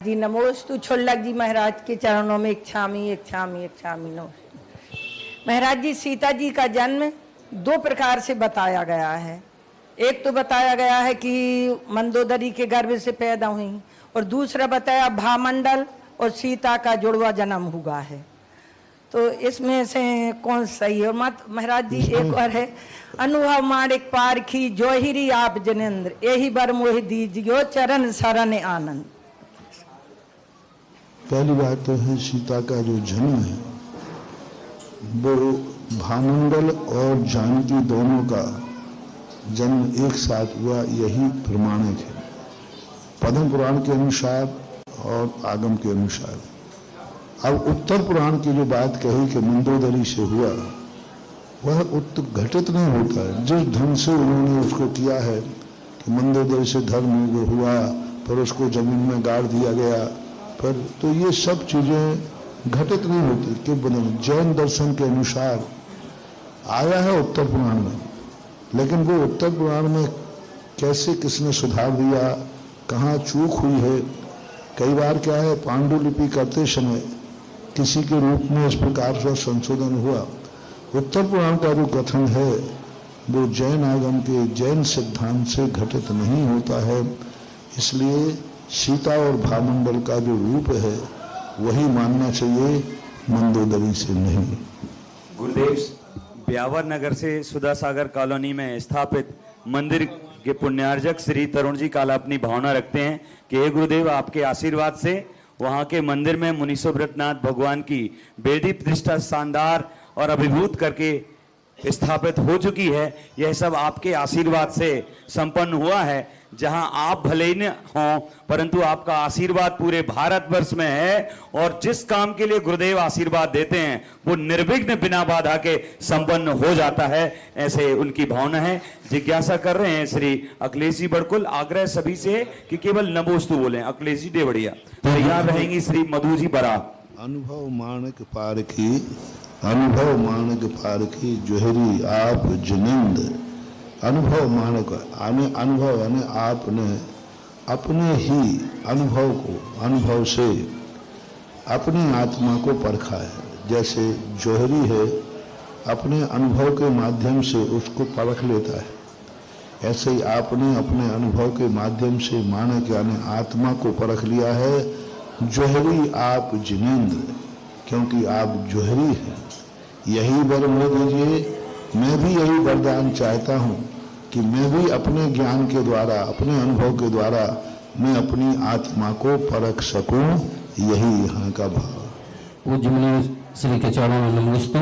जी नमोस्तु छोल्लक जी महाराज के चरणों में इच्छामी नमो। महाराज जी सीता जी का जन्म दो प्रकार से बताया गया है। एक तो बताया गया है कि मंदोदरी के गर्भ से पैदा हुई और दूसरा बताया भामंडल और सीता का जुड़वा जन्म हुआ है। तो इसमें से कौन सही है? और मत महाराज जी एक और है, अनुभव माणिक पारखी जोहिरी आप जनेन्द्र यही बर मोहि दीजियो चरण शरण आनंद। पहली बात तो है सीता का जो जन्म है वो भामंडल और जानकी दोनों का जन्म एक साथ हुआ, यही प्रमाणिक है पद्म पुराण के अनुसार और आगम के अनुसार। अब उत्तर पुराण की जो बात कही कि मंदोदरी से हुआ, वह घटित नहीं होता है। जिस ढंग से उन्होंने उसको किया है कि मंदोदरी से धर्म हुआ, पर उसको जमीन में गाड़ दिया गया, पर तो ये सब चीजें घटित नहीं होती कि जैन दर्शन के अनुसार आया है उत्तर पुराण में, लेकिन वो उत्तर पुराण में कैसे किसने सुधार दिया, कहाँ चूक हुई है। कई बार क्या है, पांडुलिपि करते समय किसी के रूप में इस प्रकार से संशोधन हुआ। उत्तर पुराण का जो कथन है वो जैन आगम के जैन सिद्धांत से घटित नहीं होता है। इसलिए सीता और भामंडल का जो रूप है वही मानना चाहिए, मंदोदरी से नहीं। गुरुदेव ब्यावर नगर से सुधा सागर कॉलोनी में स्थापित मंदिर के पुण्यार्जक श्री तरुण जी काला अपनी भावना रखते हैं कि हे गुरुदेव, आपके आशीर्वाद से वहां के मंदिर में मुनीश्वरनाथ भगवान की बेदी प्रतिष्ठा शानदार और अभिभूत करके स्थापित हो चुकी है। यह सब आपके आशीर्वाद से संपन्न हुआ है। जहां आप भले ही न हों, परंतु आपका आशीर्वाद पूरे भारतवर्ष में है और जिस काम के लिए गुरुदेव आशीर्वाद देते हैं वो निर्विघ्न बिना बाधा के संपन्न हो जाता है, ऐसे उनकी भावना है। जिज्ञासा कर रहे हैं श्री अखिलेश जी बड़कुल, आग्रह सभी से कि केवल नमोस्तु बोलें। अखिलेश जी देवड़िया तैयार रहेंगी। श्री मधु जी बरा। अनुभव माणक पारखी, अनुभव माणक पारखी जोहरी आप जनेन्द्र। अनुभव मानक अनुभव यानी आपने अपने ही अनुभव को, अनुभव से अपनी आत्मा को परखा है। जैसे जौहरी है अपने अनुभव के माध्यम से उसको परख लेता है, ऐसे ही आपने अपने अनुभव के माध्यम से मानक यानी आत्मा को परख लिया है। जौहरी आप जिनेन्द्र, क्योंकि आप जौहरी हैं। यही वर मुझे दीजिए, मैं भी यही वरदान चाहता हूँ कि मैं भी अपने ज्ञान के द्वारा, अपने अनुभव के द्वारा मैं अपनी आत्मा को परख सकूं। यही यहाँ का भाव। पूज्य मुनि श्री के चरणों में नमोस्तु।